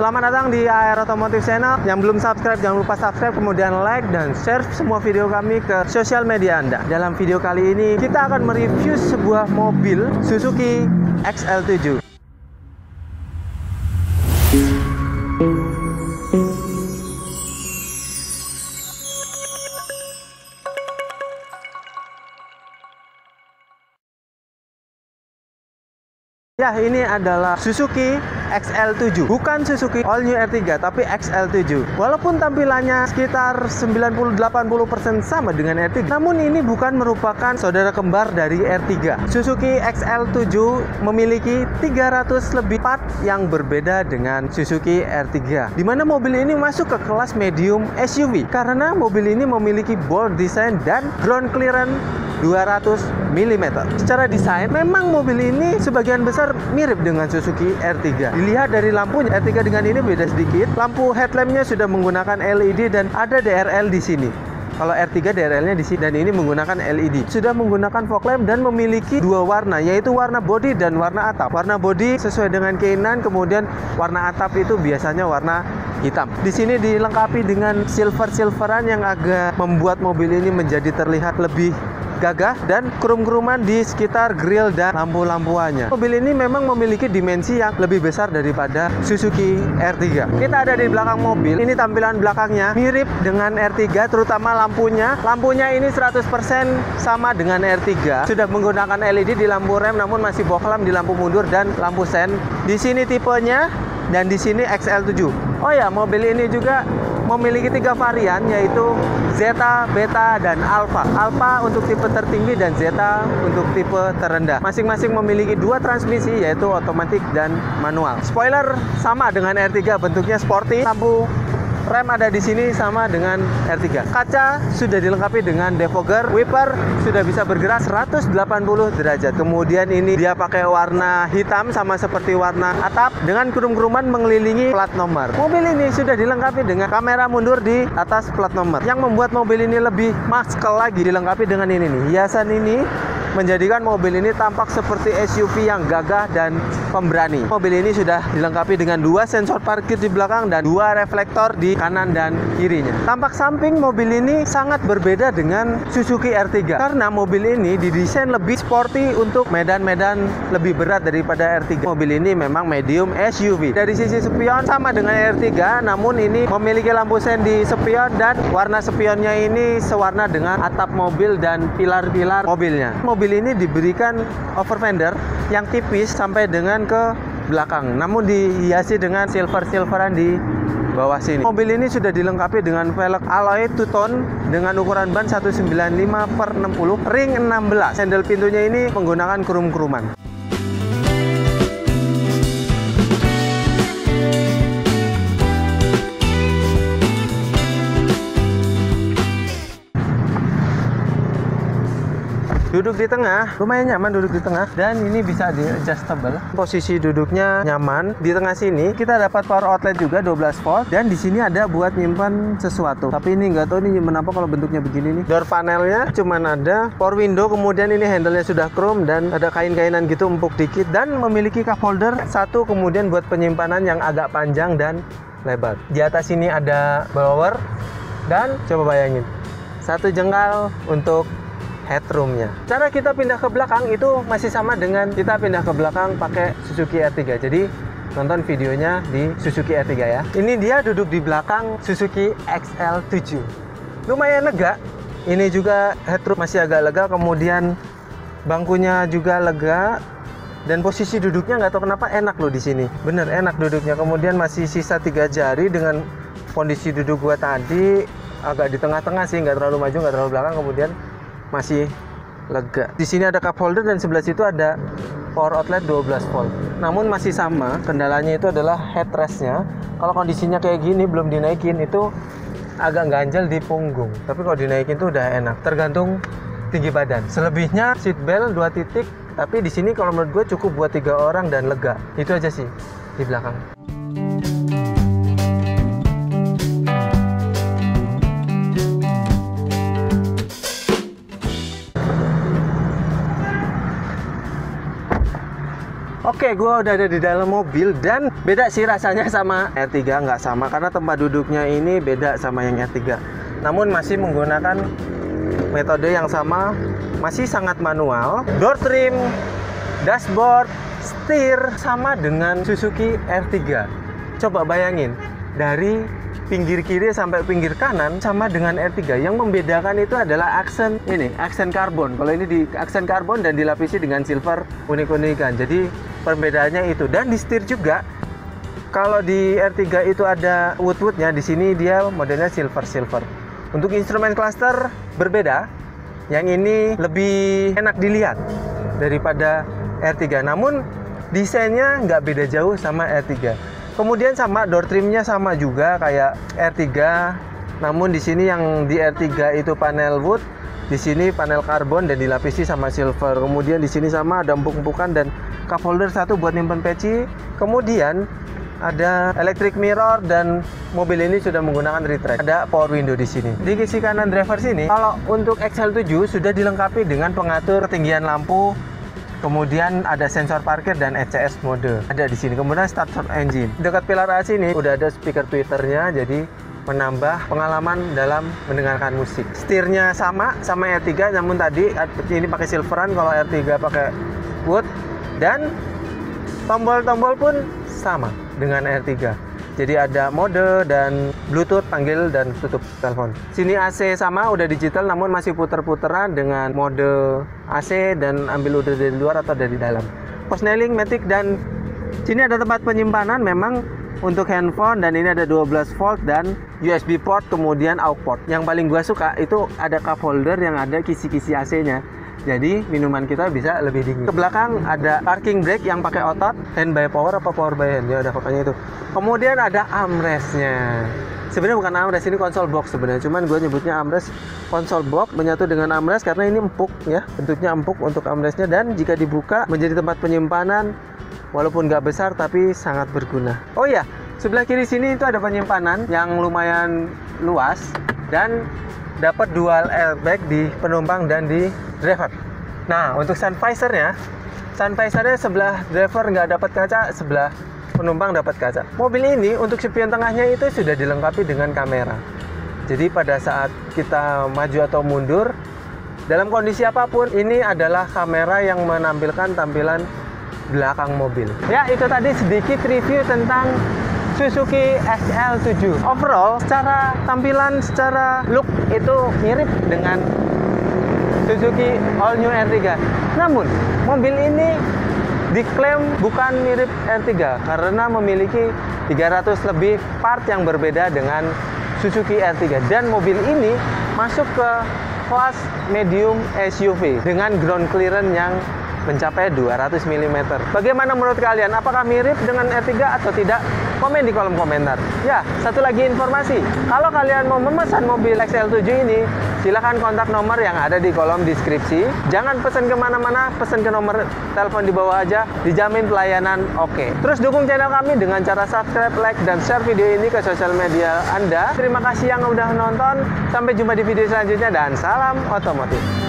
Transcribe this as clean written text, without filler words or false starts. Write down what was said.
Selamat datang di AR Otomotif Channel. Yang belum subscribe, jangan lupa subscribe, kemudian like dan share semua video kami ke sosial media Anda. Dalam video kali ini, kita akan mereview sebuah mobil Suzuki XL7. Ya, ini adalah Suzuki XL7. Bukan Suzuki All New R3, tapi XL7. Walaupun tampilannya sekitar 90-80% sama dengan R3, namun ini bukan merupakan saudara kembar dari R3. Suzuki XL7 memiliki 300 lebih part yang berbeda dengan Suzuki R3, di mana mobil ini masuk ke kelas medium SUV karena mobil ini memiliki bold design dan ground clearance 200 mm. Secara desain, memang mobil ini sebagian besar mirip dengan Suzuki R3. Dilihat dari lampunya, R3 dengan ini beda sedikit. Lampu headlampnya sudah menggunakan LED dan ada DRL di sini. Kalau R3 DRL-nya di sini dan ini menggunakan LED. Sudah menggunakan fog lamp dan memiliki dua warna, yaitu warna bodi dan warna atap. Warna bodi sesuai dengan keinginan, kemudian warna atap itu biasanya warna hitam. Di sini dilengkapi dengan silver-silveran yang agak membuat mobil ini menjadi terlihat lebih gagah dan krum-kruman di sekitar grill dan lampu-lampuannya. Mobil ini memang memiliki dimensi yang lebih besar daripada Suzuki R3. Kita ada di belakang mobil. Ini tampilan belakangnya mirip dengan R3, terutama lampunya. Lampunya ini 100% sama dengan R3. Sudah menggunakan LED di lampu rem, namun masih fog lamp di lampu mundur dan lampu sen. Di sini tipenya dan di sini XL7. Oh ya, mobil ini juga memiliki 3 varian, yaitu Zeta, Beta, dan Alpha. Alpha untuk tipe tertinggi dan Zeta untuk tipe terendah. Masing-masing memiliki 2 transmisi, yaitu otomatis dan manual. Spoiler sama dengan R3, bentuknya sporty. Lampu rem ada di sini sama dengan R3. Kaca sudah dilengkapi dengan defogger. Wiper sudah bisa bergerak 180 derajat. Kemudian ini dia pakai warna hitam sama seperti warna atap dengan krum-kruman mengelilingi plat nomor. Mobil ini sudah dilengkapi dengan kamera mundur di atas plat nomor yang membuat mobil ini lebih maskel lagi. Dilengkapi dengan ini nih. Hiasan ini menjadikan mobil ini tampak seperti SUV yang gagah dan pemberani. Mobil ini sudah dilengkapi dengan 2 sensor parkir di belakang dan 2 reflektor di kanan dan kirinya. Tampak samping mobil ini sangat berbeda dengan Suzuki R3 karena mobil ini didesain lebih sporty untuk medan-medan lebih berat daripada R3. Mobil ini memang medium SUV. Dari sisi spion sama dengan R3, namun ini memiliki lampu sen di spion dan warna spionnya ini sewarna dengan atap mobil dan pilar-pilar mobilnya. Mobil ini diberikan over fender yang tipis sampai dengan ke belakang, namun dihiasi dengan silver-silveran di bawah sini. Mobil ini sudah dilengkapi dengan velg alloy two-tone dengan ukuran ban 195/60 ring 16. Handle pintunya ini menggunakan krum-kruman. Duduk di tengah, lumayan nyaman duduk di tengah, dan ini bisa di adjustable. Posisi duduknya nyaman. Di tengah sini kita dapat power outlet juga 12 volt, dan di sini ada buat nyimpan sesuatu. Tapi ini nggak tahu ini nyimpan apa kalau bentuknya begini nih. Door panelnya cuman ada power window, kemudian ini handle-nya sudah chrome dan ada kain-kainan gitu empuk dikit, dan memiliki cup holder satu, kemudian buat penyimpanan yang agak panjang dan lebar. Di atas ini ada blower dan coba bayangin 1 jengkal untuk headroomnya. Cara kita pindah ke belakang itu masih sama dengan kita pindah ke belakang pakai Suzuki R3. Jadi nonton videonya di Suzuki R3 ya. Ini dia duduk di belakang Suzuki XL7. Lumayan lega. Ini juga headroom masih agak lega. Kemudian bangkunya juga lega. Dan posisi duduknya nggak tahu kenapa enak loh di sini. Bener enak duduknya. Kemudian masih sisa 3 jari dengan kondisi duduk gua tadi agak di tengah-tengah sih, nggak terlalu maju, nggak terlalu belakang. Kemudian masih lega. Di sini ada cup holder dan sebelah situ ada power outlet 12 volt. Namun masih sama, kendalanya itu adalah headrestnya. Kalau kondisinya kayak gini belum dinaikin itu agak ganjel di punggung. Tapi kalau dinaikin itu udah enak. Tergantung tinggi badan. Selebihnya seat belt 2 titik. Tapi di sini kalau menurut gue cukup buat 3 orang dan lega. Itu aja sih di belakang. Oke, gue udah ada di dalam mobil dan beda sih rasanya sama R3, nggak sama karena tempat duduknya ini beda sama yang R3. Namun masih menggunakan metode yang sama, masih sangat manual. Door trim, dashboard, setir sama dengan Suzuki R3. Coba bayangin, dari pinggir kiri sampai pinggir kanan sama dengan R3. Yang membedakan itu adalah aksen ini, aksen karbon. Kalau ini di aksen karbon dan dilapisi dengan silver unik-unikan. Jadi perbedaannya itu. Dan di setir juga, kalau di R3 itu ada wood-woodnya, di sini dia modelnya silver. Untuk instrumen cluster berbeda. Yang ini lebih enak dilihat daripada R3. Namun desainnya nggak beda jauh sama R3. Kemudian sama door trimnya sama juga kayak R3. Namun di sini yang di R3 itu panel wood, di sini panel karbon dan dilapisi sama silver. Kemudian di sini sama ada empuk-empukan dan cup holder satu buat nyimpen peci. Kemudian ada electric mirror dan mobil ini sudah menggunakan retract. Ada power window di sini. Di sisi kanan driver sini, kalau untuk XL7 sudah dilengkapi dengan pengatur ketinggian lampu. Kemudian ada sensor parkir dan ECS mode ada di sini. Kemudian start engine. Dekat pilar A sini udah ada speaker tweeternya, jadi menambah pengalaman dalam mendengarkan musik. Setirnya sama R3, namun tadi ini pakai silveran, kalau R3 pakai wood. Dan tombol-tombol pun sama dengan R3. Jadi ada mode dan Bluetooth, panggil dan tutup telepon. Sini AC sama, udah digital namun masih puter-puteran dengan mode AC dan ambil udara dari luar atau dari dalam. Posnailing, matic, dan sini ada tempat penyimpanan memang untuk handphone, dan ini ada 12 volt dan USB port, kemudian aux port. Yang paling gua suka itu ada cup holder yang ada kisi-kisi AC-nya. Jadi minuman kita bisa lebih dingin. Ke belakang ada parking brake yang pakai otot, hand by power apa power by hand, ya ada pokoknya itu. Kemudian ada armrestnya. Sebenarnya bukan armrest, ini konsol box sebenarnya. Cuman gue nyebutnya armrest konsol box, menyatu dengan armrest karena ini empuk ya, bentuknya empuk untuk armrestnya. Dan jika dibuka menjadi tempat penyimpanan, walaupun nggak besar tapi sangat berguna. Oh iya, sebelah kiri sini itu ada penyimpanan yang lumayan luas dan dapat dual airbag di penumpang dan di driver. Nah, untuk sun visornya sebelah driver nggak dapat kaca, sebelah penumpang dapat kaca. Mobil ini untuk spion tengahnya itu sudah dilengkapi dengan kamera. Jadi pada saat kita maju atau mundur, dalam kondisi apapun, ini adalah kamera yang menampilkan tampilan belakang mobil. Ya, itu tadi sedikit review tentang Suzuki XL7. Overall, secara tampilan, secara look itu mirip dengan Suzuki All New R3. Namun, mobil ini diklaim bukan mirip R3 karena memiliki 300 lebih part yang berbeda dengan Suzuki R3. Dan mobil ini masuk ke kelas medium SUV dengan ground clearance yang mencapai 200 mm. Bagaimana menurut kalian? Apakah mirip dengan R3 atau tidak? Komen di kolom komentar. Ya, satu lagi informasi. Kalau kalian mau memesan mobil XL7 ini, silahkan kontak nomor yang ada di kolom deskripsi. Jangan pesan kemana-mana, pesan ke nomor telepon di bawah aja. Dijamin pelayanan oke. Terus dukung channel kami dengan cara subscribe, like, dan share video ini ke sosial media Anda. Terima kasih yang udah nonton. Sampai jumpa di video selanjutnya dan salam otomotif.